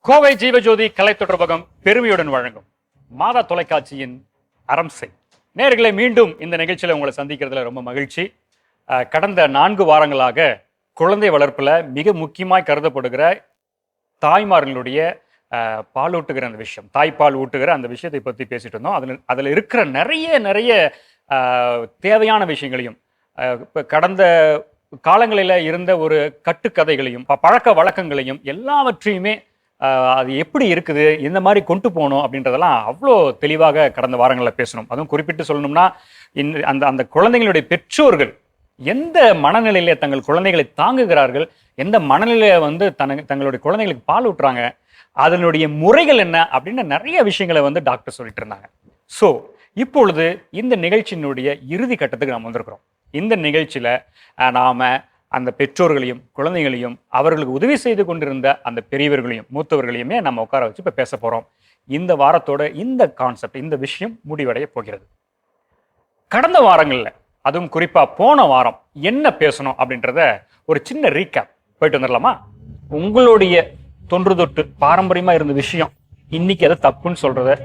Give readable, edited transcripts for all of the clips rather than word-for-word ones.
கோவை ஜீவஜோதி கலை தொடர்பகம் பெருமையுடன் வழங்கும் மாதா தொலைக்காட்சியின் அரம்சை. நேயர்களை மீண்டும் இந்த நிகழ்ச்சியில் உங்களை சந்திக்கிறதுல ரொம்ப மகிழ்ச்சி. கடந்த 4 வாரங்களாக குழந்தை வளர்ப்பில் மிக முக்கியமாய் கருதப்படுகிற தாய்மார்களுடைய பாலூட்டுகிற அந்த விஷயம், தாய்ப்பால் ஊட்டுகிற அந்த விஷயத்தை பற்றி பேசிட்டு இருந்தோம். அதில் இருக்கிற நிறைய தேவையான விஷயங்களையும் இப்போ கடந்த காலங்களில் இருந்த ஒரு கட்டுக்கதைகளையும் பழக்க வழக்கங்களையும் எல்லாவற்றையுமே அது எப்படி இருக்குது, இந்த மாதிரி கொண்டு போகணும் அப்படின்றதெல்லாம் அவ்வளோ தெளிவாக கடந்த வாரங்களில் பேசணும். அதுவும் குறிப்பிட்டு சொல்லணும்னா அந்த அந்த குழந்தைங்களுடைய பெற்றோர்கள் எந்த மனநிலையில தங்கள் குழந்தைகளை தாங்குகிறார்கள், எந்த மனநிலையில தங்களுடைய குழந்தைகளுக்கு பால் ஊட்டுறாங்க, அதனுடைய முறைகள் என்ன அப்படின்னு நிறைய விஷயங்களை டாக்டர் சொல்லிட்டு இருந்தாங்க. ஸோ இப்பொழுது இந்த நிகழ்ச்சியினுடைய இறுதி கட்டத்துக்கு நாம் வந்திருக்கிறோம். இந்த நிகழ்ச்சியில நாம அந்த பெற்றோர்களையும் குழந்தைகளையும் அவர்களுக்கு உதவி செய்து கொண்டிருந்த அந்த பெரியவர்களையும் மூத்தவர்களையுமே நம்ம உட்கார வச்சு இப்போ பேச போகிறோம். இந்த வாரத்தோட இந்த கான்செப்ட், இந்த விஷயம் முடிவடைய போகிறது. கடந்த வாரங்களில் அதுவும் குறிப்பாக போன வாரம் என்ன பேசணும் அப்படின்றத ஒரு சின்ன ரீகேப் போயிட்டு வந்துடலாமா? உங்களுடைய தொன்று தொட்டு பாரம்பரியமாக இருந்த விஷயம் இன்னைக்கு எதை தப்புன்னு சொல்றத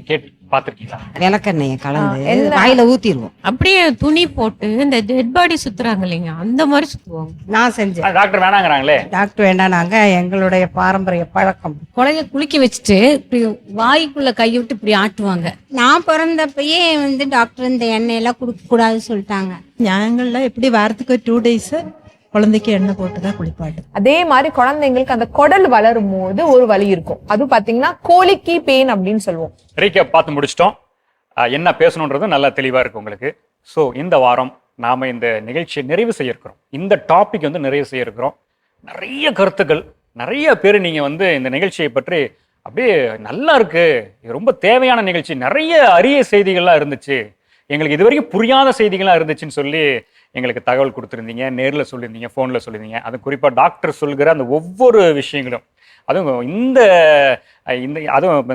கேட்டு பார்த்துருக்கீங்களா? விளக்கெண்ணெயை கலந்து வாயில ஊத்திடுவோம். அப்படியே துணி போட்டு இந்த டெட் பாடி சுத்துறாங்க இல்லைங்க, அந்த மாதிரி சுத்துவாங்க. நான் செஞ்சேன். டாக்டர் வேணாங்கிறாங்களே. டாக்டர் வேண்டானாங்க. எங்களுடைய பாரம்பரிய பழக்கம். குழந்தைய குளிக்க வச்சுட்டு இப்படி வாய்க்குள்ள கையை விட்டு இப்படி ஆட்டுவாங்க. நான் பிறந்தப்பயே டாக்டர் இந்த எண்ணெயெல்லாம் கொடுக்க கூடாதுன்னு சொல்லிட்டாங்க. ஞாயிற்றுல எப்படி வாரத்துக்கு 2 days குழந்தைக்கு எண்ணெய் போட்டுதான் குளிப்பாட்டு. அதே மாதிரி குழந்தைங்களுக்கு அந்த குடல் வளரும் போது ஒரு வலி இருக்கும். அது பாத்தீங்கன்னா கோலிக்கி பெயின் அப்படின்னு சொல்லுவோம். ரீகேப் பார்த்து முடிச்சிட்டோம். என்ன பேசணுன்றது நல்லா தெளிவா இருக்கு உங்களுக்கு. ஸோ இந்த வாரம் நாம இந்த நிகழ்ச்சியை நிறைவு செய்ய இருக்கிறோம். இந்த டாபிக் நிறைவு செய்ய இருக்கிறோம். நிறைய கருத்துக்கள், நிறைய பேர் நீங்க இந்த நிகழ்ச்சியை பற்றி அப்படியே நல்லா இருக்கு, இது ரொம்ப தேவையான நிகழ்ச்சி, நிறைய அரிய செய்திகள்லாம் இருந்துச்சு, எங்களுக்கு இது வரைக்கும் புரியாத செய்திகள்லாம் இருந்துச்சுன்னு சொல்லி எங்களுக்கு தகவல் கொடுத்துருந்தீங்க, நேரில் சொல்லியிருந்தீங்க, ஃபோனில் சொல்லியிருந்தீங்க. அது குறிப்பாக டாக்டர் சொல்கிற அந்த ஒவ்வொரு விஷயங்களும், அதுவும்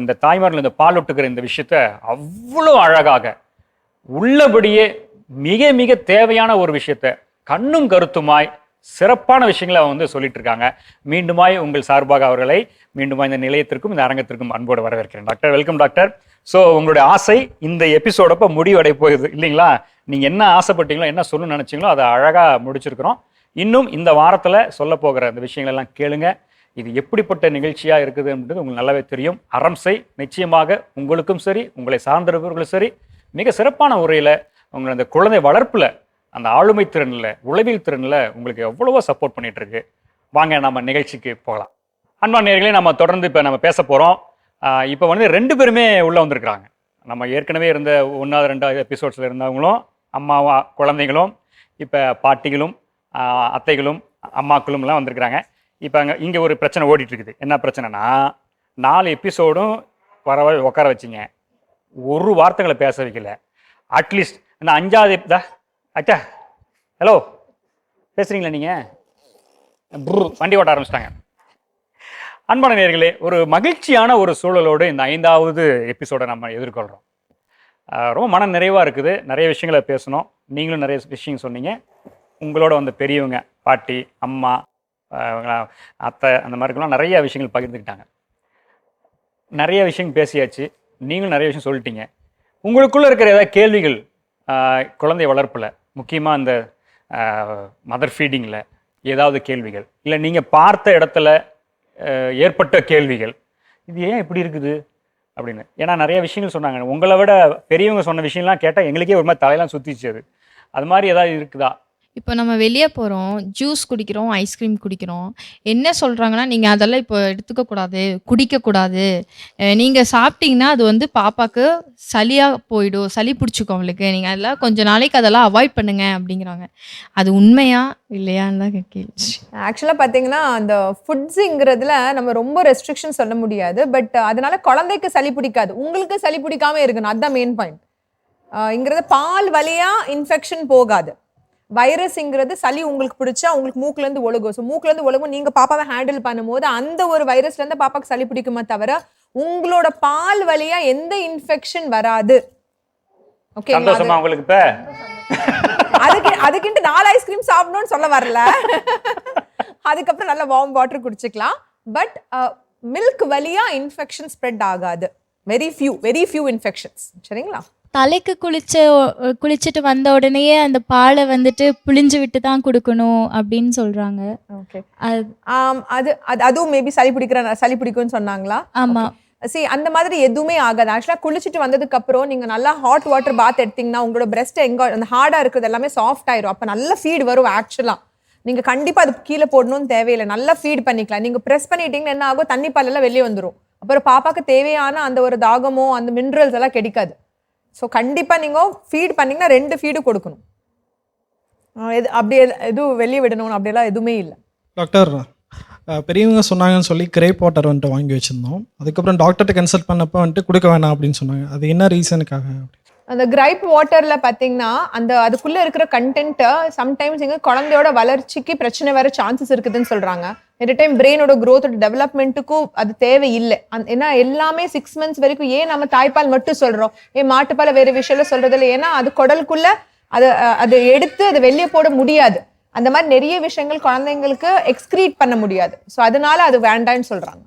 இந்த தாய்மார்கள் இந்த பாலூட்டுகிற இந்த விஷயத்த அவ்வளோ அழகாக உள்ளபடியே மிக மிக தேவையான ஒரு விஷயத்த கண்ணும் கருத்துமாய் சிறப்பான விஷயங்களை சொல்லிட்டு இருக்காங்க. மீண்டுமாய் உங்கள் சார்பாக அவர்களை மீண்டுமாய் இந்த நிலையத்திற்கும் இந்த அரங்கத்திற்கும் அன்போடு வரவேற்கிறேன். Doctor, welcome doctor. ஸோ உங்களுடைய ஆசை இந்த எபிசோடப்போ முடிவடை போகுது இல்லைங்களா? நீங்கள் என்ன ஆசைப்பட்டீங்களோ, என்ன சொல்லணும்னு நினச்சிங்களோ அதை அழகாக முடிச்சிருக்கிறோம். இன்னும் இந்த வாரத்தில் சொல்ல போகிற அந்த விஷயங்கள் எல்லாம் கேளுங்க. இது எப்படிப்பட்ட நிகழ்ச்சியாக இருக்குதுன்றது உங்களுக்கு நல்லாவே தெரியும். அரம்சை நிச்சயமாக உங்களுக்கும் சரி, உங்களை சார்ந்திருப்பவர்களும் சரி, மிக சிறப்பான முறையில் உங்களை அந்த குழந்தை வளர்ப்பில், அந்த ஆளுமை திறனில், உளவியல் திறனில் உங்களுக்கு எவ்வளவோ சப்போர்ட் பண்ணிட்டு இருக்கு. வாங்க நம்ம நிகழ்ச்சிக்கு போகலாம். அன்பான நேயர்களே, நம்ம தொடர்ந்து இப்போ நம்ம பேச போகிறோம். இப்போ 2 பேருமே உள்ளே வந்திருக்கிறாங்க. நம்ம ஏற்கனவே இருந்த 1வது 2வது எபிசோட்ஸில் இருந்தவங்களும், அம்மாவா குழந்தைகளும், இப்போ பாட்டிகளும் அத்தைகளும் அம்மாக்களும்லாம் வந்திருக்கிறாங்க. இப்போ இங்கே ஒரு பிரச்சனை ஓடிட்டு இருக்குது. என்ன பிரச்சனைனா, 4 எபிசோடும் உட்கார வச்சிங்க, ஒரு வார்த்தைகளை பேச வைக்கல. அட்லீஸ்ட் இந்த 5வது அச்சா ஹலோ பேசுகிறீங்களா நீங்கள்? வண்டி ஓட்ட ஆரம்பிச்சிட்டாங்க. அன்பான நேயர்களே, ஒரு மகிழ்ச்சியான ஒரு சூழலோடு இந்த 5வது எபிசோடை நம்ம எதிர்கொள்கிறோம். ரொம்ப மன நிறைவாக இருக்குது. நிறைய விஷயங்களை பேசணும். நீங்களும் நிறைய விஷயம் சொன்னீங்க. உங்களோட பெரியவங்க, பாட்டி, அம்மா, அத்தை, அந்த மாதிரிலாம் நிறைய விஷயங்கள் பகிர்ந்துக்கிட்டாங்க. நிறைய விஷயம் பேசியாச்சு. நீங்களும் நிறைய விஷயம் சொல்லிட்டீங்க. உங்களுக்குள்ளே இருக்கிற ஏதாவது கேள்விகள், குழந்தை வளர்ப்பில், முக்கியமாக அந்த மதர் ஃபீடிங்கில் ஏதாவது கேள்விகள், இல்லை நீங்கள் பார்த்த இடத்துல ஏற்பட்ட கேள்விகள், இது ஏன் இப்படி இருக்குது அப்படின்னு. ஏன்னா நிறைய விஷயங்கள் சொன்னாங்க. உங்களை விட பெரியவங்க சொன்ன விஷயம்லாம் கேட்டால் எங்களுக்கே ஒரு மாதிரி தலையெல்லாம் சுற்றிச்சு. அது மாதிரி ஏதாவது இருக்குதா? இப்போ நம்ம வெளியே போகிறோம், ஜூஸ் குடிக்கிறோம், ஐஸ்கிரீம் குடிக்கிறோம். என்ன சொல்கிறாங்கன்னா, நீங்கள் அதெல்லாம் இப்போ எடுத்துக்கக்கூடாது, குடிக்கக்கூடாது, நீங்கள் சாப்பிட்டீங்கன்னா அது பாப்பாவுக்கு சளியாக போயிடும், சளி பிடிச்சிக்கும் அவளுக்கு, நீங்கள் அதெல்லாம் கொஞ்சம் நாளைக்கு அதெல்லாம் அவாய்ட் பண்ணுங்க அப்படிங்கிறாங்க. அது உண்மையா இல்லையான்னு தான் கேள்வி. ஆக்சுவலாக பார்த்தீங்கன்னா, அந்த ஃபுட்ஸுங்கிறதுல நம்ம ரொம்ப ரெஸ்ட்ரிக்ஷன் சொல்ல முடியாது. பட் அதனால குழந்தைக்கு சளி பிடிக்காது, உங்களுக்கு சளி பிடிக்காம இருக்கணும். அதுதான் மெயின் பாயிண்ட். இங்கிறது பால் வழியாக இன்ஃபெக்ஷன் போகாது. வைரஸ்ங்கிறது சளி உங்களுக்கு பிடிச்சா உங்களுக்கு மூக்குலேருந்து ஒழுகும். ஸோ மூக்குலேருந்து ஒழுகும், நீங்கள் பாப்பாவை ஹேண்டில் பண்ணும்போது அந்த ஒரு வைரஸ்லேருந்து பாப்பாவுக்கு சளி பிடிக்குமே தவிர உங்களோட பால் வழியா எந்த இன்ஃபெக்ஷன் வராது. ஓகே, உங்களுக்கு இப்போ அதுக்கிட்டு 4 ஐஸ்கிரீம் சாப்பிடணும்னு சொல்ல வரல. அதுக்கப்புறம் நல்ல வார்ம் வாட்டர் குடிச்சுக்கலாம். பட் மில்க் வழியா இன்ஃபெக்ஷன் ஸ்ப்ரெட் ஆகாது. Very few infections. சரிங்களா? தலைக்கு குளிச்சுட்டு வந்த உடனேயே அந்த பாலை வந்துட்டு புளிஞ்சு விட்டு தான் கொடுக்கணும் அப்படின்னு சொல்றாங்க. ஓகே. அது அதுவும் மேபி சளி பிடிக்கும்னு சொன்னாங்களா? ஆமா. See, அந்த மாதிரி எதுவுமே ஆகாது. ஆக்சுவலாக குளிச்சுட்டு வந்ததுக்கு அப்புறம் நீங்க நல்லா ஹாட் வாட்டர் பாத் எடுத்தீங்கன்னா உங்களோட பிரெஸ்ட் எங்க அந்த ஹார்டா இருக்கிறது எல்லாமே சாஃப்ட் ஆயிரும். அப்ப நல்ல ஃபீட் வரும். ஆக்சுவலா நீங்க கண்டிப்பா அது கீழே போடணும்னு தேவையில்லை. நல்லா ஃபீட் பண்ணிக்கலாம். நீங்க ப்ரெஸ் பண்ணிட்டீங்கன்னா என்ன ஆகும், தண்ணி பாலெல்லாம் வெளியே வந்துடும். அப்புறம் பாப்பாக்கு தேவையான அந்த ஒரு தாகமோ அந்த மினரல்ஸ் எல்லாம் கிடைக்காது. ஸோ கண்டிப்பா நீங்க ஃபீட் பண்ணீங்கன்னா 2 ஃபீடு கொடுக்கணும். அப்படி எதுவும் வெளியே விடணும் அப்படியெல்லாம் எதுவுமே இல்லை. டாக்டர், பெரியவங்க சொன்னாங்கன்னு சொல்லி கிரேப் வாட்டர் வந்துட்டு வாங்கி வச்சுருந்தோம். அதுக்கப்புறம் டாக்டர்கிட்ட கன்சல்ட் பண்ணப்போ வந்துட்டு கொடுக்க வேணாம் அப்படின்னு சொன்னாங்க. அது என்ன ரீசனுக்காக? அந்த கிரைப் வாட்டர்ல பாத்தீங்கன்னா அதுக்குள்ள இருக்கிற கண்டென்ட் சம்டைம்ஸ் எங்க குழந்தையோட வளர்ச்சிக்கு பிரச்சனை வர சான்சஸ் இருக்குதுன்னு சொல்றாங்க. எட் டைம் பிரெயினோட க்ரோத்தோட டெவலப்மெண்ட்டுக்கும் அது தேவையில்லை. ஏன்னா எல்லாமே 6 months வரைக்கும் ஏன் நம்ம தாய்ப்பால் மட்டும் சொல்றோம், மாட்டுப்பால் வேற விஷயம்ல சொல்றது இல்லை. ஏன்னா அது குடலுக்குள்ள அதை எடுத்து அதை வெளியே போட முடியாது. அந்த மாதிரி நிறைய விஷயங்கள் குழந்தைங்களுக்கு எக்ஸ்கிரீட் பண்ண முடியாது. ஸோ அதனால அது வேண்டான்னு சொல்றாங்க.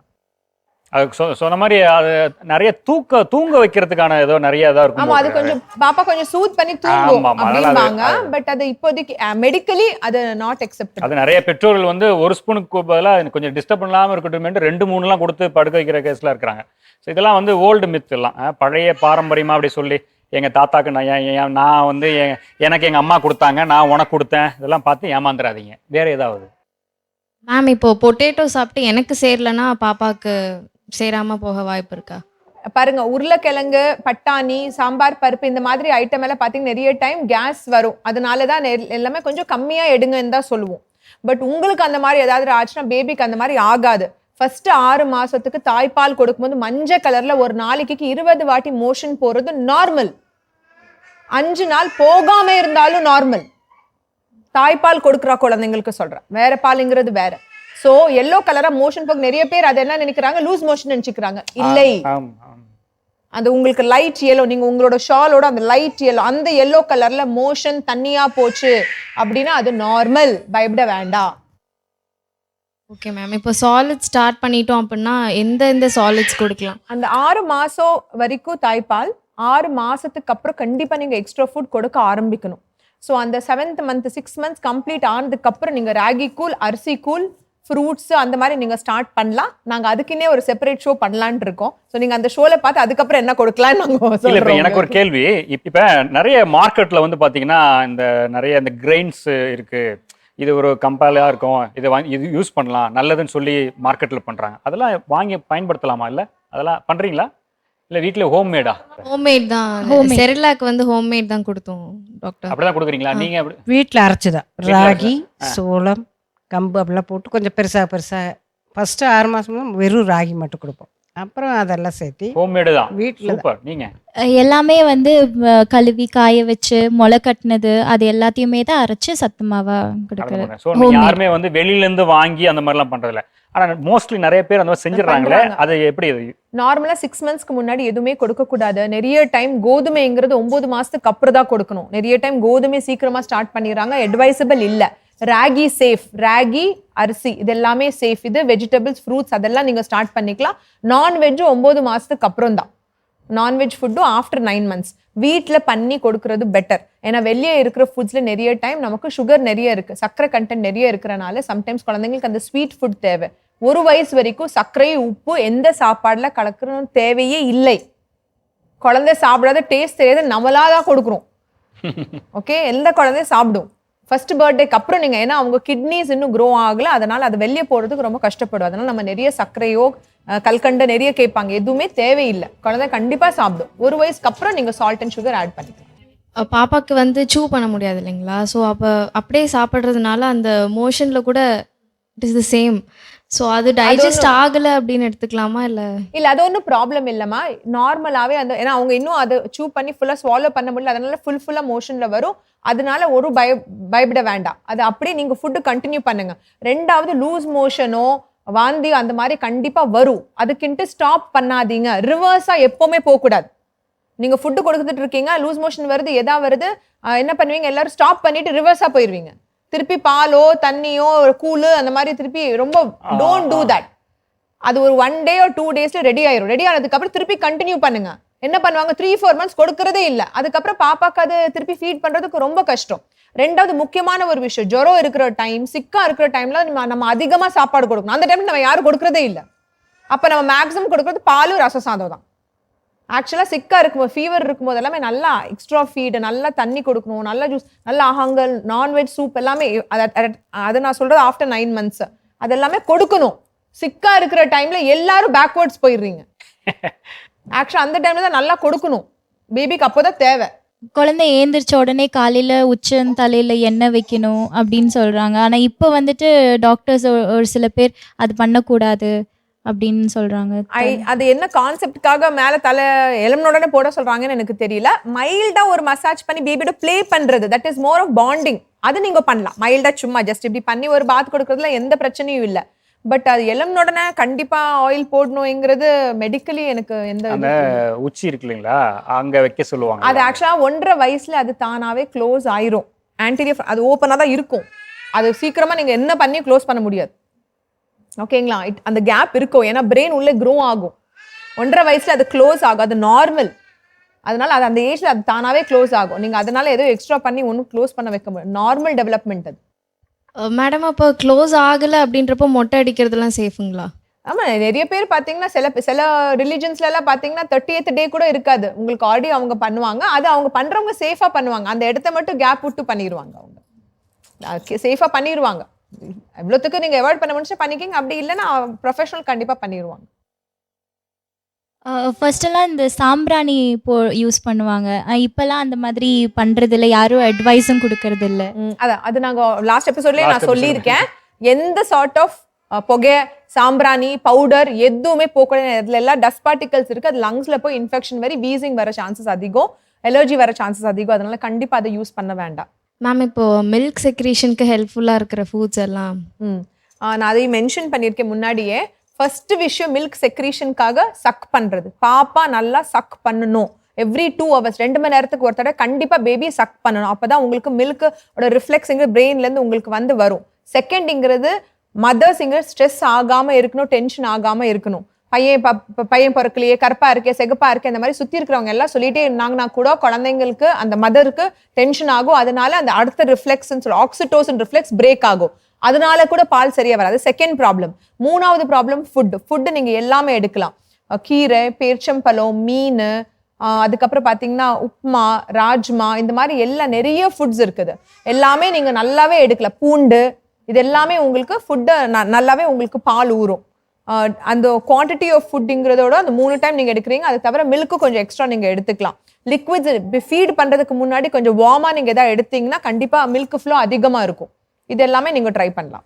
அது சொன்ன மாதிரி அது நிறைய தூங்க வைக்கிறதுக்கான ஏதோ நிறைய இதா இருக்கும். ஆமா, அது கொஞ்சம் பாப்பா கொஞ்சம் சூத் பண்ணி தூங்கும் அப்படிம்பாங்க. பட் அது இப்போதைக்கு மெடிக்கலி அது நாட் அக்செப்டபிள். அது நிறைய பெற்றோர்கள் வந்து ஒரு ஸ்பூனுக்கு பதிலாக கொஞ்சம் டிஸ்டர்ப் பண்ணாம இருக்கட்டும் 2-3 கொடுத்து படுக்க வைக்கிற கேஸ்ல இருக்கிறாங்க. ஸோ இதெல்லாம் வந்து ஓல்டு மித் எல்லாம் பழைய பாரம்பரியமா அப்படி சொல்லி எங்க தாத்தாக்கு நான் வந்து எனக்கு எங்க அம்மா கொடுத்தாங்க, நான் உனக்கு கொடுத்தேன், இதெல்லாம் பார்த்து ஏமாந்துடாதீங்க. வேற ஏதாவது மேம், இப்போ பொட்டேட்டோ சாப்பிட்டு எனக்கு சேரலன்னா பாப்பாக்கு சேராம போக வாய்ப்பு இருக்கா? பாருங்க, உருளைக்கிழங்கு, பட்டாணி, சாம்பார் பருப்பு இந்த மாதிரி ஐட்டம் எல்லாம் பார்த்தீங்கன்னா நிறைய டைம் கேஸ் வரும். அதனாலதான் எல்லாமே கொஞ்சம் கம்மியா எடுங்கன்னு தான் சொல்லுவோம். பட் உங்களுக்கு அந்த மாதிரி ஏதாவது ஆச்சுன்னா பேபிக்கு அந்த மாதிரி ஆகாது. ஃபர்ஸ்ட் 6 மாசத்துக்கு தாய்ப்பால் கொடுக்கும்போது மஞ்சள் கலர்ல ஒரு நாளைக்கு 20 வாட்டி மோஷன் போறது நார்மல். 5 நாள் போகாம இருந்தாலும் நார்மல். தாய்ப்பால் கொடுக்குற குழந்தைங்களுக்கு சொல்றேன், வேற பாலுங்கிறது வேற. சோ எல்லோ கலரா மோஷன் போக நிறைய பேர் அது என்ன நினைக்கிறாங்க, லூஸ் மோஷன் நினைச்சுக்கிறாங்க. இல்லை, அது உங்களுக்கு லைட் எல்லோ, நீங்க உங்களோட ஷாலோட அந்த லைட் எல்லோ, அந்த எல்லோ கலர்ல மோஷன் தண்ணியா போச்சு அப்படின்னா அது நார்மல், பயப்பட வேண்டாம். ஓகே மேம், இப்போ சாலிட் ஸ்டார்ட் பண்ணிட்டோம் அப்படின்னா எந்த சாலிட்ஸ் கொடுக்கலாம்? அந்த 6 மாசம் வரைக்கும் தாய்ப்பால், 6 மாசத்துக்கு அப்புறம் கண்டிப்பா நீங்க எக்ஸ்ட்ரா ஃபுட் கொடுக்க ஆரம்பிக்கணும். ஸோ அந்த 7th month 6 months கம்ப்ளீட் ஆனதுக்கு அப்புறம் நீங்க ராகி கூழ், அரிசி கூழ், ஃப்ரூட்ஸ் அந்த மாதிரி நீங்க ஸ்டார்ட் பண்ணலாம். நாங்க அதுக்குன்னே ஒரு செப்பரேட் ஷோ பண்ணலான்னு இருக்கோம். ஸோ நீங்க அந்த ஷோல பார்த்து அதுக்கப்புறம் என்ன கொடுக்கலாம் நாங்க சொல்றோம். எனக்கு ஒரு கேள்வி, இப்ப நிறைய மார்க்கெட்ல வந்து பாத்தீங்கன்னா இந்த நிறைய இந்த கிரெயின்ஸ் இருக்கு, இது ஒரு கம்பேலா இருக்கும், இது யூஸ் பண்ணலாம் நல்லதுன்னு சொல்லி மார்க்கெட்ல பண்றாங்க. அதெல்லாம் வாங்கி பயன்படுத்தலாமா? இல்ல அதெல்லாம் பண்றீங்களா? இல்ல வீட்ல ஹோம்மேடா? ஹோம்மேட் தான். செரிலாக் வந்து ஹோம்மேட் தான் கொடுத்தோம் டாக்டர். அப்படிதான் கொடுக்குறீங்களா நீங்க? வீட்டில் அரைச்சுதான் ராகி, சோளம், கம்பு அப்படிலாம் போட்டு கொஞ்சம் பெருசாக ஃபர்ஸ்ட் 6 மாசமும் வெறும் ராகி மட்டும் கொடுப்போம். அப்புறம் அதெல்லாம் சேர்த்து ஹோம்மேடு தான். வீட்டில். சூப்பர். நீங்க எல்லாமே வந்து கழுவி காய வச்சு முளை கட்டினது அது எல்லாத்தையுமே தான் அரைச்சு சத்து மாவா கொடுக்குறது. யாருமே வந்து வெளியில இருந்து வாங்கி அந்த மாதிரிலாம் பண்றதில்ல. ஆனா மோஸ்ட்லி நிறைய பேர் அந்த மாதிரி செஞ்சிடறாங்களே, அது எப்படி? நார்மலா 6 monthsக்கு முன்னாடி எதுவுமே கொடுக்க கூடாது. நிறைய டைம் கோதுமைங்கிறது 9 மாசத்துக்கு அப்புறம் தான் கொடுக்கணும். நிறைய டைம் கோதுமை சீக்கிரமா ஸ்டார்ட் பண்ணிடுறாங்க, அட்வைசபிள் இல்ல. ராகி சேஃப், ராகி, அரிசி இது எல்லாமே சேஃப். இது வெஜிடபிள்ஸ், ஃப்ரூட்ஸ் அதெல்லாம் நீங்க ஸ்டார்ட் பண்ணிக்கலாம். நான்வெஜ்ஜும் 9 மாசத்துக்கு அப்புறம் தான். நான்வெஜ் ஃபுட்டும் ஆஃப்டர் 9 months வீட்டில் பண்ணி கொடுக்கறது பெட்டர். ஏன்னா வெளியே இருக்கிற ஃபுட்ஸ்ல நிறைய டைம் நமக்கு சுகர் நிறைய இருக்கு, சர்க்கரை கண்டென்ட் நிறைய இருக்கிறனால சம்டைம்ஸ் குழந்தைங்களுக்கு அந்த ஸ்வீட் ஃபுட் தேவை. 1 வயசு வரைக்கும் சர்க்கரை, உப்பு எந்த சாப்பாடுல கலக்கணும் தேவையே இல்லை. குழந்தை சாப்பிடாத, டேஸ்ட் தெரியாத நம்மளாதான் கொடுக்குறோம். ஓகே, எந்த குழந்தையும் சாப்பிடும். ஃபர்ஸ்ட் பர்த்டேக்கு அப்புறம் நீங்க, ஏன்னா அவங்க கிட்னிஸ் இன்னும் க்ரோ ஆகல, அதனால அது வெளியே போறதுக்கு ரொம்ப கஷ்டப்படும். அதனால நம்ம நிறைய சர்க்கரையோ கல்கண்ட நிறைய கேட்பாங்க, எதுவுமே தேவையில்லை. குழந்தை கண்டிப்பா சாப்பிடும். 1 வயசுக்கு அப்புறம் நீங்க சால்ட் அண்ட் சுகர் ஆட் பண்ணிக்கலாம். பாப்பாக்கு வந்து சூ பண்ண முடியாது இல்லைங்களா? ஸோ அப்போ அப்படியே சாப்பிட்றதுனால அந்த மோஷன்ல கூட it is the same. So அது டைஜஸ்ட் ஆகலை அப்படின்னு எடுத்துக்கலாமா? இல்லை அது ஒன்றும் ப்ராப்ளம் இல்லைம்மா. நார்மலாகவே அந்த, ஏன்னா அவங்க இன்னும் அதை சூ பண்ணி ஃபுல்லாக ஸ்வாலோ பண்ண முடியல, அதனால ஃபுல்லாக மோஷனில் வரும். அதனால ஒரு பயப்பட வேண்டாம். அது அப்படியே நீங்கள் ஃபுட்டு கண்டினியூ பண்ணுங்க. 2வது லூஸ் மோஷனோ வாந்தி அந்த மாதிரி கண்டிப்பாக வரும். அதுக்கின்ட்டு ஸ்டாப் பண்ணாதீங்க. ரிவர்ஸாக எப்போவுமே போகக்கூடாது. நீங்கள் ஃபுட்டு கொடுத்துட்டு இருக்கீங்க, லூஸ் மோஷன் வருது, எதா வருது, என்ன பண்ணுவீங்க, எல்லாரும் ஸ்டாப் பண்ணிட்டு ரிவர்ஸாக போயிடுவீங்க. திருப்பி பாலோ தண்ணியோ கூழு அந்த மாதிரி திருப்பி ரொம்ப டோன்ட் டூ தட். அது ஒரு 1 day or 2 daysல ரெடி ஆயிரும். ரெடி ஆனதுக்கப்புறம் திருப்பி கண்டினியூ பண்ணுங்க. என்ன பண்ணுவாங்க 3-4 months கொடுக்கறதே இல்லை. அதுக்கப்புறம் பாப்பாக்கு அது திருப்பி ஃபீட் பண்றதுக்கு ரொம்ப கஷ்டம். ரெண்டாவது முக்கியமான ஒரு விஷயம், ஜுரம் இருக்கிற டைம், சிக்கா இருக்கிற டைம்ல நம்ம அதிகமா சாப்பாடு கொடுக்கணும். அந்த டைம்ல நம்ம யாரும் கொடுக்கறதே இல்லை. அப்ப நம்ம மேக்ஸிமம் கொடுக்கறது பாலும் ரச சாதம் தான். ஆக்சுவலா சிக்கா இருக்கும்போது, ஃபீவர் இருக்கும்போது எல்லாமே நல்லா எக்ஸ்ட்ரா ஃபீடு, நல்லா தண்ணி கொடுக்கணும், நல்ல ஜூஸ், நல்ல ஆஹாங்கல், நான்வெஜ் சூப் எல்லாமே. அதை நான் சொல்றது ஆஃப்டர் 9 months அது எல்லாமே கொடுக்கணும். சிக்கா இருக்கிற டைம்ல எல்லாரும் பேக்வர்ட்ஸ் போயிடுறீங்க. ஆக்சுவலா அந்த டைம்ல தான் நல்லா கொடுக்கணும் பேபிக்கு, அப்போதான் தேவை. குழந்தை ஏந்திரிச்ச உடனே காலையில் உச்சந்தலையில் எண்ணெய் வைக்கணும் அப்படின்னு சொல்கிறாங்க. ஆனால் இப்போ வந்துட்டு டாக்டர்ஸ் ஒரு சில பேர் அது பண்ணக்கூடாது அப்படின்னு சொல்கிறாங்க. அது என்ன கான்செப்டுக்காக மேலே தலை எலும்புடனே போட சொல்கிறாங்கன்னு எனக்கு தெரியல. மைல்டாக ஒரு மசாஜ் பண்ணி பேபியோட ப்ளே பண்ணுறது, that is more of bonding. அது நீங்கள் பண்ணலாம் மைல்டாக, சும்மா ஜஸ்ட் இப்படி பண்ணி ஒரு பாத் கொடுக்குறதுல எந்த பிரச்சனையும் இல்லை. பட் அது எலும்புடனே கண்டிப்பாக ஆயில் போடணுங்கிறது மெடிக்கலி எனக்கு எந்த அந்த உச்சி இருக்கு இல்லைங்களா, அங்கே வைக்க சொல்லுவாங்க. அது ஆக்சுவலாக 1.5 வயசுல அது தானாகவே க்ளோஸ் ஆயிரும். ஆன்டீரியர் அது ஓப்பனாக தான் இருக்கும். அது சீக்கிரமாக நீங்கள் என்ன பண்ணி க்ளோஸ் பண்ண முடியாது. ஓகேங்களா, அந்த கேப் இருக்கும். ஏன்னா பிரெயின் உள்ளே க்ரோ ஆகும். 1.5 வயசுல அது க்ளோஸ் ஆகும். அது நார்மல். அதனால அது அந்த ஏஜ்ல அது தானாகவே க்ளோஸ் ஆகும். நீங்கள் அதனால ஏதோ எக்ஸ்ட்ரா பண்ணி ஒன்றும் க்ளோஸ் பண்ண வைக்க முடியாது. நார்மல் டெவலப்மெண்ட் அது. மேடம் அப்போ க்ளோஸ் ஆகலை அப்படின்றப்போ மொட்டை அடிக்கிறதுலாம் சேஃபுங்களா? ஆமாம், நிறைய பேர் பார்த்தீங்கன்னா சில ரிலிஜன்ஸ்லாம் பார்த்தீங்கன்னா 30th day கூட இருக்காது. உங்களுக்கு ஆல்ரெடி அவங்க பண்ணுவாங்க. அது அவங்க பண்ணுறவங்க சேஃபாக பண்ணுவாங்க. அந்த இடத்த மட்டும் கேப் விட்டு பண்ணிடுவாங்க. அவங்க சேஃபாக பண்ணிடுவாங்க. எவ்வளோத்துக்கு நீங்கள் அவாய்ட் பண்ண முடிச்சு பண்ணிக்கிங்க. அப்படி இல்லைன்னா ப்ரொஃபஷனல் கண்டிப்பாக பண்ணிடுவாங்க. ஃபர்ஸ்டெல்லாம் இந்த சாம்பிராணி யூஸ் பண்ணுவாங்க. இப்போல்லாம் அந்த மாதிரி பண்ணுறதில்ல, யாரும் அட்வைஸும் கொடுக்கறது இல்லை. அதான் அது நாங்கள் லாஸ்ட் எபிசோட்லேயே நான் சொல்லியிருக்கேன். எந்த சார்ட் ஆஃப் புகை, சாம்பிராணி, பவுடர் எதுவுமே போகக்கூடிய இடத்துல எல்லாம் டஸ்ட் பார்ட்டிகல்ஸ் இருக்குது. அது லங்ஸில் போய் இன்ஃபெக்ஷன் வரை வீசிங் வர சான்சஸ் அதிகம், அலர்ஜி வர சான்சஸ் அதிகம். அதனால கண்டிப்பாக அதை யூஸ் பண்ண வேண்டாம். மேம் இப்போ மில்க் செக்ரீஷனுக்கு ஹெல்ப்ஃபுல்லாக இருக்கிற ஃபுட்ஸ் எல்லாம் நான் அதையும் மென்ஷன் பண்ணியிருக்கேன் முன்னாடியே. ஃபர்ஸ்ட் விஷயம் மில்க் செக்ரீஷனுக்காக சக் பண்ணுறது. பாப்பா நல்லா சக் பண்ணணும். எவ்ரி 2 hours 2 மணி நேரத்துக்கு ஒரு தடவை கண்டிப்பாக பேபி சக் பண்ணணும். அப்போ தான் உங்களுக்கு மில்கோட ரிஃப்ளெக்ஸுங்கிற பிரெயின்லேருந்து உங்களுக்கு வந்து வரும். செகண்ட்ங்கிறது மதர்ஸுங்கிற ஸ்ட்ரெஸ் ஆகாமல் இருக்கணும், டென்ஷன் ஆகாமல் இருக்கணும். பையன் பிறக்கலையே, கருப்பா இருக்கே, செகப்பா இருக்கே, இந்த மாதிரி சுற்றி இருக்கிறவங்க எல்லாம் சொல்லிட்டே இருந்தாங்கன்னா கூட குழந்தைங்களுக்கு, அந்த மதருக்கு டென்ஷன் ஆகும். அதனால அந்த அடுத்த ரிஃப்ளெக்ஸ்ன்னு சொல்லி ஆக்சிடோசின் ரிஃப்ளெக்ஸ் பிரேக் ஆகும். அதனால கூட பால் சரியா வராது. Second problem. மூணாவது ப்ராப்ளம் ஃபுட்டு நீங்கள் எல்லாமே எடுக்கலாம். கீரை, பேரிச்சம்பழம், மீன், அதுக்கப்புறம் பார்த்தீங்கன்னா உப்மா, ராஜ்மா, இந்த மாதிரி எல்லாம் நிறைய ஃபுட்ஸ் இருக்குது. எல்லாமே நீங்கள் நல்லாவே எடுக்கலாம். பூண்டு, இது எல்லாமே உங்களுக்கு ஃபுட்டை நல்லாவே உங்களுக்கு பால் ஊறும். அந்த குவான்டிட்டி ஆஃப் ஃபுட்டுங்கிறதோட அந்த 3 டைம் நீங்கள் எடுக்கிறீங்க. அது தவிர மில்க்கு கொஞ்சம் எக்ஸ்ட்ரா நீங்கள் எடுத்துக்கலாம். லிக்விட்ஸ் ஃபீட் பண்ணுறதுக்கு முன்னாடி கொஞ்சம் வார்மாக நீங்கள் எதாவது எடுத்தீங்கன்னா கண்டிப்பாக மில்க் ஃப்ளோ அதிகமாக இருக்கும். இது எல்லாமே நீங்கள் ட்ரை பண்ணலாம்.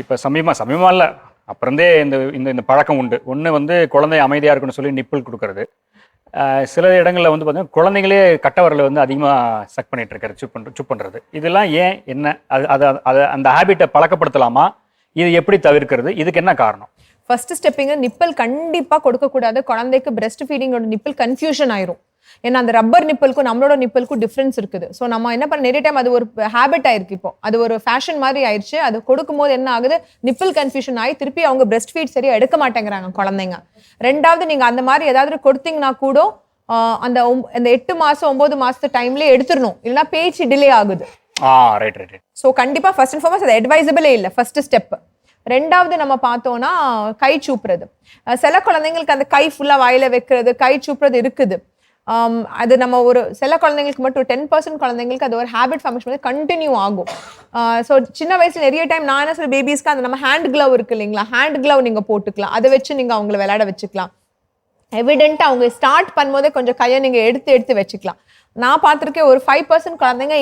இப்போ சமயமாக இல்லை, அப்புறந்தே இந்த பழக்கம் உண்டு. ஒன்று குழந்தை அமைதியாக இருக்குன்னு சொல்லி நிப்பிள் கொடுக்கறது. சில இடங்களில் பார்த்தீங்கன்னா குழந்தைங்களே கட்டவரில் அதிகமாக சக் பண்ணிட்டு இருக்காரு, சுப் பண்ணுறது. இதெல்லாம் ஏன், என்ன அது அந்த ஹேபிட்டை பழக்கப்படுத்தலாமா? இது எப்படி தவிர்க்கிறது? இதுக்கு என்ன காரணம்? ஃபர்ஸ்ட் ஸ்டெப்பிங்க நிப்பிள் கண்டிப்பாக கொடுக்கக்கூடாது. குழந்தைக்கு பிரெஸ்ட் ஃபீடிங்கோட நிப்பிள் கன்ஃபியூஷன் ஆயிரும். ஏன்னா அந்த ரப்பர் நிப்பிளுக்கும் நம்மளோட நிப்பிளுக்கும் டிஃப்ரென்ஸ் இருக்குது. ஸோ நம்ம என்ன பண்ண நிறைய டைம் அது ஒரு ஹேபிட் ஆயிருக்கு. இப்போ அது ஒரு ஃபேஷன் மாதிரி ஆயிடுச்சு. அது கொடுக்கும்போது என்ன ஆகுது, நிப்பிள் கன்ஃபியூஷன் ஆகி திருப்பி அவங்க பிரெஸ்ட் ஃபீட் சரியா எடுக்க மாட்டேங்கிறாங்க குழந்தைங்க. ரெண்டாவது நீங்கள் அந்த மாதிரி ஏதாவது கொடுத்தீங்கன்னா கூட அந்த 8 மாதம் 9 மாதத்து டைம்லேயே எடுத்துடணும். இல்லைன்னா பேச்சு டிலே ஆகுது. ரைட். ஸோ கண்டிப்பாக ஃபர்ஸ்ட் அண்ட் ஃபார்மோஸ்ட் அது அட்வைசபிளே இல்லை ஃபர்ஸ்ட் ஸ்டெப். ரெண்டாவது நம்ம பார்த்தோம்னா கை சூப்புறது. சில குழந்தைங்களுக்கு அந்த கை ஃபுல்லாக வாயில வைக்கிறது, கை சூப்புறது இருக்குது. அது நம்ம ஒரு சில குழந்தைங்களுக்கு மட்டும் 10% குழந்தைங்களுக்கு அது ஒரு ஹேபிட் ஃபார்மேஷன் வந்து கண்டினியூ ஆகும். ஸோ சின்ன வயசுல நிறைய டைம் நான் என்ன சொல்ல, பேபிஸ்க்கு அந்த நம்ம ஹேண்ட் க்ளவ் இருக்கு இல்லைங்களா, ஹேண்ட் க்ளவ் நீங்கள் போட்டுக்கலாம். அதை வச்சு நீங்கள் அவங்கள விளையாட வச்சுக்கலாம். எவிடென்ட்டாக அவங்க ஸ்டார்ட் பண்ணும்போதே கொஞ்சம் கையை நீங்கள் எடுத்து வச்சுக்கலாம். நான் பார்த்துருக்கேன் ஒரு 5% குழந்தைங்க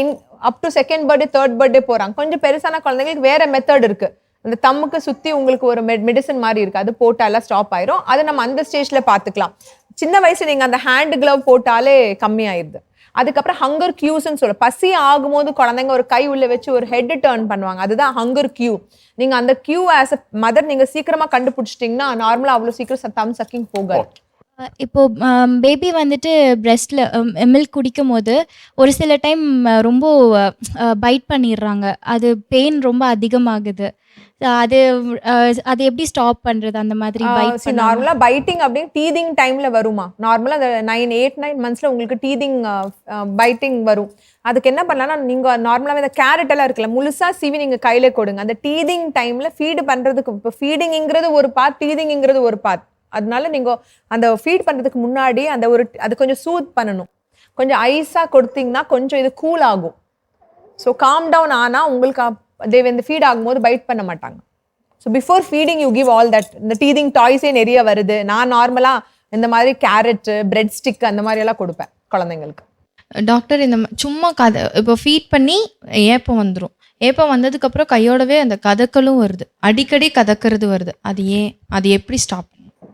up to 2nd birthday 3rd birthday போகிறாங்க. கொஞ்சம் பெருசான குழந்தைங்களுக்கு வேற மெத்தட் இருக்கு. அந்த தம்முக்கு சுற்றி உங்களுக்கு ஒரு மெடிசன் மாதிரி இருக்குது, அது போட்டாலாம் ஸ்டாப் ஆயிரும். அதை நம்ம அந்த ஸ்டேஜில் பார்த்துக்கலாம். சின்ன வயசுல நீங்கள் அந்த ஹேண்ட் க்ளவ் போட்டாலே கம்மியாயிருது. அதுக்கப்புறம் ஹங்கர் கியூஸ்ன்னு சொல்ல, பசி ஆகும்போது குழந்தைங்க ஒரு கை உள்ள வச்சு ஒரு ஹெட் டர்ன் பண்ணுவாங்க. அதுதான் ஹங்கர் கியூ. நீங்கள் அந்த கியூ ஆஸ் அ மதர் நீங்கள் சீக்கிரமாக கண்டுபிடிச்சிட்டிங்கன்னா நார்மலாக அவ்வளோ சீக்கிரம் தம் சக்கிங் போகாது. இப்போ பேபி வந்துட்டு பிரெஸ்ட்ல மில்க் குடிக்கும் போது ஒரு சில டைம் ரொம்ப பைட் பண்ணிடுறாங்க, அது பெயின் ரொம்ப அதிகமாகுது. அது அது எப்படி ஸ்டாப் பண்றது அந்த மாதிரி பைட் பண்ணாம? நார்மலா பைட்டிங் அப்படியே டீதிங் டைம்ல வருமா? நார்மலா அந்த 8 மந்த்ஸ்ல உங்களுக்கு டீதிங் பைட்டிங் வரும். அதுக்கு என்ன பண்ணலாம்னா, நீங்க நார்மலாவே இந்த கேரட் எல்லாம் இருக்குல்ல, முழுசா சீவி நீங்க கையில கொடுங்க. அந்த டீதிங் டைம்ல ஃபீடு பண்றதுக்கு, இப்போ ஃபீடிங்ங்கிறது ஒரு பார்ட், டீதிங்ங்கிறது ஒரு பார்ட். அதனால நீங்க அந்த ஃபீட் பண்றதுக்கு முன்னாடி அந்த அது கொஞ்சம் சூத் பண்ணணும். கொஞ்சம் ஐஸா கொடுத்தீங்கன்னா கொஞ்சம் இது கூல் ஆகும். ஸோ காம் டவுன் ஆனா உங்களுக்கு இந்த ஃபீட் ஆகும்போது பைட் பண்ண மாட்டாங்க. So before feeding you give all that. இந்த டீதிங் டாய்ஸே நிறைய வருது. நான் நார்மலா இந்த மாதிரி கேரட், பிரெட் ஸ்டிக் அந்த மாதிரி எல்லாம் கொடுப்பேன் குழந்தைங்களுக்கு. டாக்டர், இந்த சும்மா இப்போ ஃபீட் பண்ணி ஏப்பம் வந்துடும். ஏப்பம் வந்ததுக்கப்புறம் கையோடவே அந்த கதக்கலும் வருது, அடிக்கடி கதக்கிறது வருது. அது ஏன்? அது எப்படி ஸ்டாப்?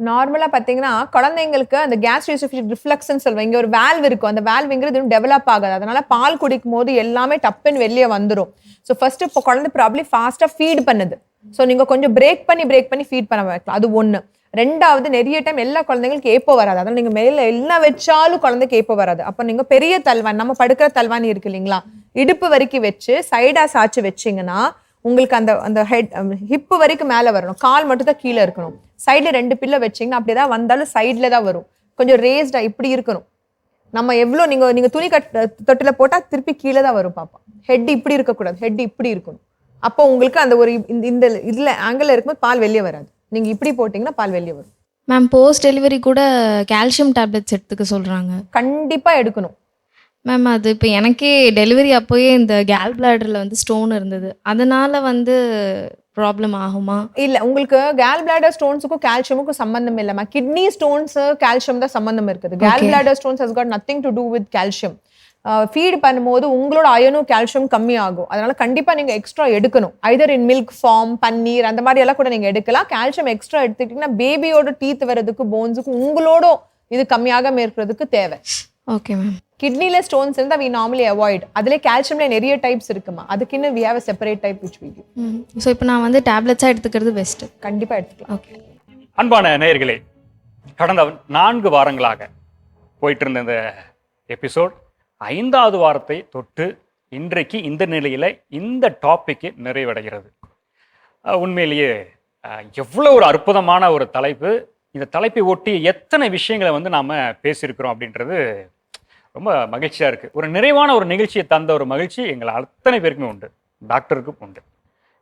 நார்மலா பாத்தீங்கன்னா குழந்தைங்களுக்கு அந்த கேஸ்ட்ரோஎசோஃபேஜிக் ரிஃப்ளக்ஸ்ன்னு சொல்லுவாங்க. இங்க ஒரு வால்வ் இருக்கும். அந்த வால்வ்ங்கிறது இன்னும் டெவலப் ஆகாது. அதனால பால் குடிக்கும் போது எல்லாமே டப்புன்னு வெளியே வந்துடும். ஸோ ஃபர்ஸ்ட் இப்போ குழந்தை ப்ராப்ளி ஃபாஸ்டா ஃபீட் பண்ணுது. ஸோ நீங்க கொஞ்சம் பிரேக் பண்ணி ஃபீட் பண்ண வைக்கலாம். அது ஒண்ணு. ரெண்டாவது, நிறைய டைம் எல்லா குழந்தைங்களுக்கு ஏப்போ வராது. அதனால நீங்க மேல எல்லாம் வச்சாலும் குழந்தைக்கு ஏப்போ வராது. அப்ப நீங்க பெரிய தல்வான், நம்ம படுக்கிற தல்வானி இருக்கு இல்லைங்களா, இடுப்பு வரைக்கும் வச்சு சைடா சாச்சு வச்சிங்கன்னா உங்களுக்கு அந்த அந்த ஹெட் ஹிப்பு வரைக்கும் மேலே வரணும். கால் மட்டும் தான் கீழே இருக்கணும். சைடில் 2 பில்லை வச்சிங்கன்னா அப்படியே தான் வந்தாலும் சைடில் தான் வரும். கொஞ்சம் ரேஸ்டாக இப்படி இருக்கணும். நம்ம எவ்வளோ நீங்கள் துணி தொட்டில் போட்டால் திருப்பி கீழே தான் வரும் பாப்பா. ஹெட் இப்படி இருக்கக்கூடாது, ஹெட் இப்படி இருக்கணும். அப்போ உங்களுக்கு அந்த ஒரு இந்த இதில் ஆங்கிளில் இருக்கும்போது பால் வெளியே வராது. நீங்கள் இப்படி போட்டிங்கன்னா பால் வெளியே வரும். மேம், போஸ்ட் டெலிவரி கூட கால்சியம் டேப்லெட்ஸ் எடுத்துக்க சொல்கிறாங்க. கண்டிப்பாக எடுக்கணும் மேம். அது இப்போ எனக்கே டெலிவரி அப்போயே இந்த கேல் பிளாடரில் வந்து ஸ்டோன் இருந்தது. அதனால வந்து ப்ராப்ளம் ஆகுமா? இல்லை, உங்களுக்கு கேல் பிளாடர் ஸ்டோன்ஸுக்கும் கால்சியமுக்கும் சம்பந்தம் இல்லைம்மா. கிட்னி ஸ்டோன்ஸ் கால்சியம் தான் சம்பந்தம் இருக்குது. Gall bladder stones has got nothing to do with calcium. Feed பண்ணும்போது உங்களோட அயனும் கால்சியம் கம்மி ஆகும். அதனால கண்டிப்பா நீங்க எக்ஸ்ட்ரா எடுக்கணும். ஐதர் இன் மில்க் ஃபார்ம், பன்னீர் அந்த மாதிரி எல்லாம் கூட நீங்க எடுக்கலாம். கால்சியம் எக்ஸ்ட்ரா எடுத்துக்கிட்டீங்கன்னா பேபியோட டீத் வரதுக்கு, போன்ஸுக்கு உங்களோட இது கம்மியாக இருக்கிறதுக்கு தேவை. Okay ma'am. கிட்னில ஸ்டோன்ஸ் இருந்தா we normally avoid. அதுல கால்சியம்ல நிறைய டைப்ஸ் இருக்குமா. அதுக்குன்னு we have a separate type which we give. So இப்போ நான் வந்து டேப்லெட்ஸாக எடுத்துக்கிறது பெஸ்ட். கண்டிப்பா எடுத்துக்கலாம். ஓகே. அன்பான நேயர்களே, கடந்த 4 வாரங்களாக போயிட்டு இருந்த இந்த எபிசோட் 5வது வாரத்தை தொட்டு இன்றைக்கு இந்த நிலையில இந்த டாபிக் நிறைவடைகிறது. உண்மையிலேயே எவ்வளோ ஒரு அற்புதமான ஒரு தலைப்பு. இந்த தலைப்பை ஒட்டி எத்தனை விஷயங்களை வந்து நாம பேசியிருக்கிறோம் அப்படின்றது ரொம்ப மகிழ்ச்சியாக இருக்குது. ஒரு நிறைவான ஒரு நிகழ்ச்சியை தந்த ஒரு மகிழ்ச்சி எங்களை அத்தனை பேருக்குமே உண்டு, டாக்டருக்கும் உண்டு.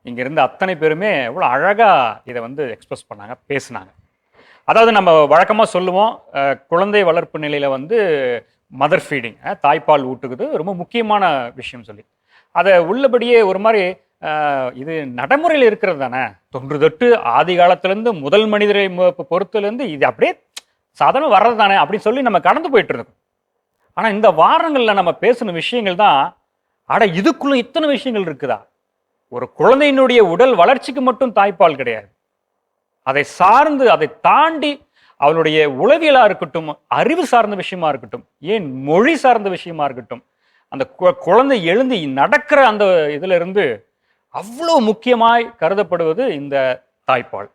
இங்கே இருந்த அத்தனை பேருமே எவ்வளோ அழகாக இதை வந்து எக்ஸ்பிரஸ் பண்ணாங்க, பேசுனாங்க. அதாவது நம்ம வழக்கமாக சொல்லுவோம், குழந்தை வளர்ப்பு நிலையில் வந்து மதர் ஃபீடிங், தாய்ப்பால் ஊட்டுக்குது ரொம்ப முக்கியமான விஷயம் சொல்லி, அதை உள்ளபடியே ஒரு மாதிரி இது நடைமுறையில் இருக்கிறது தானே, தொன்று தொட்டு ஆதி காலத்துலேருந்து முதல் மனிதரை பொறுத்துலேருந்து இது அப்படியே சாதாரண வர்றது தானே அப்படின்னு சொல்லி நம்ம கடந்து போயிட்டு இருக்கோம். ஆனால் இந்த வாரங்களில் நம்ம பேசின விஷயங்கள் தான், அட இதுக்குள்ள இத்தனை விஷயங்கள் இருக்குதா. ஒரு குழந்தையினுடைய உடல் வளர்ச்சிக்கு மட்டும் தாய்ப்பால் கிடையாது, அதை சார்ந்து அதை தாண்டி அவளுடைய உளவியலாக இருக்கட்டும், அறிவு சார்ந்த விஷயமா இருக்கட்டும், ஏன் மொழி சார்ந்த விஷயமா இருக்கட்டும், அந்த குழந்தை எழுந்து நடக்கிற அந்த இதுல இருந்து அவ்வளோ முக்கியமாய் கருதப்படுவது இந்த தாய்ப்பால்.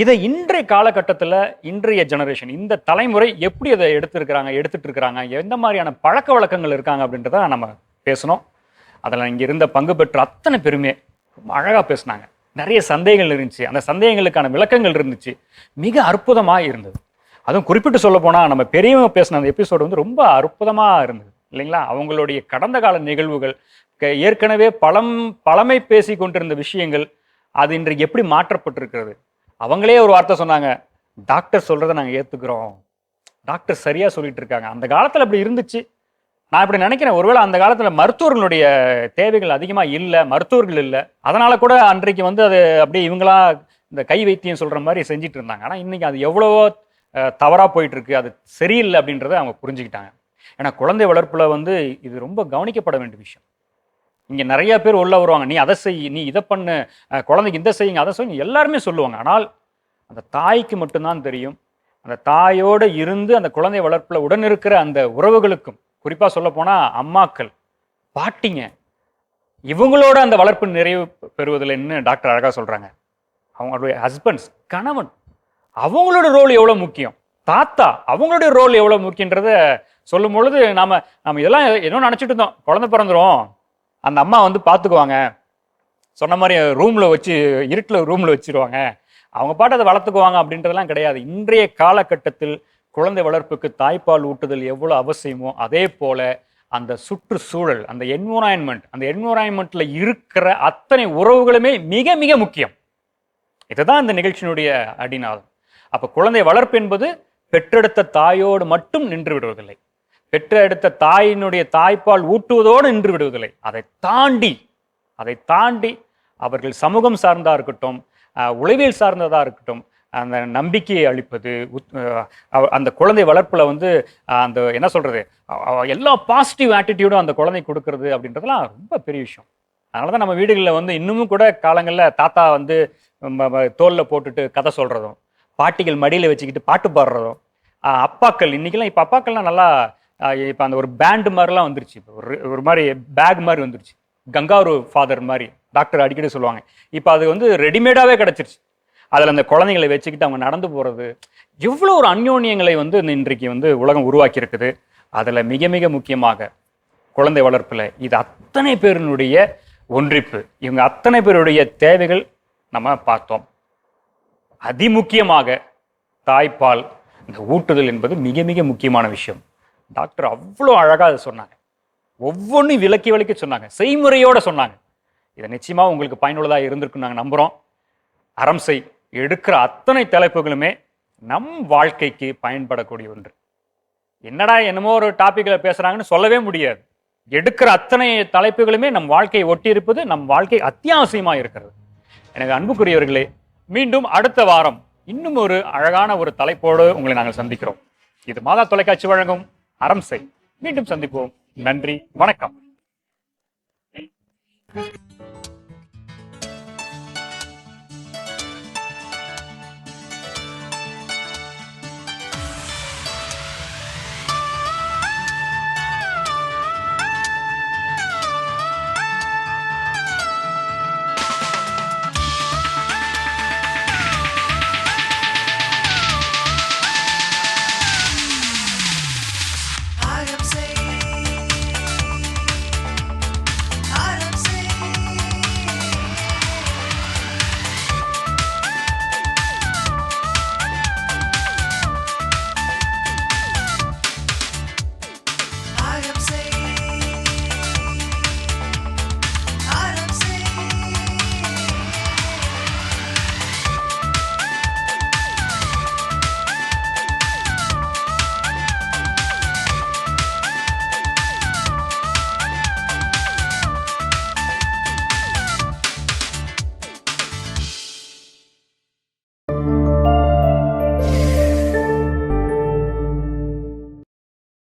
இதை இன்றைய காலகட்டத்தில், இன்றைய ஜெனரேஷன், இந்த தலைமுறை எப்படி அதை எடுத்துட்டு இருக்கிறாங்க, எந்த மாதிரியான பழக்க வழக்கங்கள் இருக்காங்க அப்படின்றத நம்ம பேசணும். அதில் இங்கே இருந்த பங்கு பெற்ற அத்தனை பேருமே ரொம்ப அழகாக பேசினாங்க. நிறைய சந்தேகங்கள் இருந்துச்சு, அந்த சந்தேகங்களுக்கான விளக்கங்கள் இருந்துச்சு, மிக அற்புதமாக இருந்தது. அதுவும் குறிப்பிட்டு சொல்ல போனால் நம்ம பெரியவங்க பேசின அந்த எபிசோடு வந்து ரொம்ப அற்புதமாக இருந்தது இல்லைங்களா. அவங்களுடைய கடந்த கால நிகழ்வுகள், ஏற்கனவே பழமை பேசி கொண்டிருந்த விஷயங்கள், அது இன்றைக்கு எப்படி மாற்றப்பட்டிருக்கிறது. அவங்களே ஒரு வார்த்தை சொன்னாங்க, டாக்டர் சொல்றதை நாங்கள் ஏற்றுக்கிறோம், டாக்டர் சரியா சொல்லிட்டு இருக்காங்க. அந்த காலத்தில் அப்படி இருந்துச்சு. நான் இப்படி நினைக்கிறேன், ஒருவேளை அந்த காலத்தில் மருத்துவர்களுடைய தேவைகள் அதிகமாக இல்லை, மருத்துவர்கள் இல்லை, அதனால கூட அன்றைக்கு வந்து அது அப்படியே இவங்களா இந்த கை வைத்தியம் சொல்ற மாதிரி செஞ்சுட்டு இருந்தாங்க. ஆனால் இன்னைக்கு அது எவ்வளவோ தவறாக போயிட்டு இருக்கு, அது சரியில்லை அப்படின்றத அவங்க புரிஞ்சுக்கிட்டாங்க. ஏன்னா குழந்தை வளர்ப்புல வந்து இது ரொம்ப கவனிக்கப்பட வேண்டிய விஷயம். இங்கே நிறைய பேர் உள்ள வருவாங்க, நீ அதை செய், நீ இதை பண்ணு, குழந்தைக்கு இந்த செய்யுங்க, அதை செய்யுங்க, எல்லாருமே சொல்லுவாங்க. ஆனால் அந்த தாய்க்கு மட்டும்தான் தெரியும். அந்த தாயோடு இருந்து அந்த குழந்தை வளர்ப்பில் உடன் இருக்கிற அந்த உறவுகளுக்கும், குறிப்பாக சொல்ல போனால் அம்மாக்கள், பாட்டிங்க, இவங்களோட அந்த வளர்ப்பு நிறைவு பெறுவதில்லைன்னு டாக்டர் அழகாக சொல்கிறாங்க. அவங்களுடைய ஹஸ்பண்ட்ஸ், கணவன், அவங்களோட ரோல் எவ்வளோ முக்கியம், தாத்தா அவங்களுடைய ரோல் எவ்வளோ முக்கியன்றத சொல்லும் பொழுது நம்ம இதெல்லாம் என்ன நினச்சிட்டு இருந்தோம், குழந்தை பிறந்துரும், அந்த அம்மா வந்து பார்த்துக்குவாங்க, சொன்ன மாதிரி ரூமில் வச்சு இருட்டில் ரூமில் வச்சிருவாங்க, அவங்க பாட்டு அதை வளர்த்துக்குவாங்க அப்படின்றதெல்லாம் கிடையாது. இன்றைய காலகட்டத்தில் குழந்தை வளர்ப்புக்கு தாய்ப்பால் ஊட்டுதல் எவ்வளோ அவசியமோ அதே போல அந்த சுற்றுச்சூழல், அந்த என்விரான்மெண்ட்ல இருக்கிற அத்தனை உறவுகளுமே மிக மிக முக்கியம். இதுதான் இந்த நிகழ்ச்சியினுடைய அடிநாதம். அப்போ குழந்தை வளர்ப்பு என்பது பெற்றெடுத்த தாயோடு மட்டும் நின்று விடுவதில்லை, பெற்றெடுத்த தாயினுடைய தாய்ப்பால் ஊட்டுவதோடு நின்று விடுவதில்லை. அதை தாண்டி அவர்கள் சமூகம் சார்ந்தா இருக்கட்டும், உளவியல் சார்ந்ததா இருக்கட்டும், அந்த நம்பிக்கையை அளிப்பது, அந்த குழந்தை வளர்ப்புல வந்து அந்த என்ன சொல்றது, எல்லா பாசிட்டிவ் ஆட்டிடியூடும் அந்த குழந்தை கொடுக்கறது அப்படின்றதுலாம் ரொம்ப பெரிய விஷயம். அதனாலதான் நம்ம வீடுகளில் வந்து இன்னமும் கூட காலங்களில் தாத்தா வந்து தோல்ல போட்டுட்டு கதை சொல்றதும், பாட்டிகள் மடியில வச்சுக்கிட்டு பாட்டு பாடுறதும், அப்பாக்கள் இன்னைக்கெல்லாம் இப்போ அப்பாக்கள்லாம் நல்லா இப்போ அந்த ஒரு பேண்டு மாதிரிலாம் வந்துருச்சு, இப்போ ஒரு மாதிரி பேக் மாதிரி வந்துருச்சு, கங்காரு ஃபாதர் மாதிரி டாக்டர் அடிக்கடி சொல்லுவாங்க. இப்போ அது வந்து ரெடிமேடாகவே கிடச்சிருச்சு. அதில் அந்த குழந்தைங்களை வச்சுக்கிட்டு அவங்க நடந்து போகிறது, எவ்வளோ ஒரு அந்யோன்யங்களை வந்து இன்றைக்கு வந்து உலகம் உருவாக்கி இருக்குது. அதில் மிக மிக முக்கியமாக குழந்தை வளர்ப்பில் இது அத்தனை பேருடைய ஒன்றிப்பு, இவங்க அத்தனை பேருடைய தேவைகள் நம்ம பார்த்தோம். அதிமுக்கியமாக தாய்ப்பால், இந்த ஊட்டுதல் என்பது மிக மிக முக்கியமான விஷயம். டாக்டர் அவ்வளோ அழகாக அதை சொன்னாங்க, ஒவ்வொன்றும் விளக்கி சொன்னாங்க, செய்முறையோடு சொன்னாங்க. இதை நிச்சயமாக உங்களுக்கு பயனுள்ளதாக இருந்திருக்குன்னு நாங்கள் நம்புகிறோம். அரம்சை எடுக்கிற அத்தனை தலைப்புகளுமே நம் வாழ்க்கைக்கு பயன்படக்கூடிய ஒன்று. என்னடா என்னமோ ஒரு டாப்பிக்கில் பேசுகிறாங்கன்னு சொல்லவே முடியாது. எடுக்கிற அத்தனை தலைப்புகளுமே நம் வாழ்க்கையை ஒட்டி இருப்பது, நம் வாழ்க்கை அத்தியாவசியமாக இருக்கிறது. எனவே அன்புக்குரியவர்களே, மீண்டும் அடுத்த வாரம் இன்னும் ஒரு அழகான ஒரு தலைப்போடு உங்களை நாங்கள் சந்திக்கிறோம். இது மாதா தொலைக்காட்சி வழங்கும் அரம்சை. மீண்டும் சந்திப்போம். நன்றி, வணக்கம்.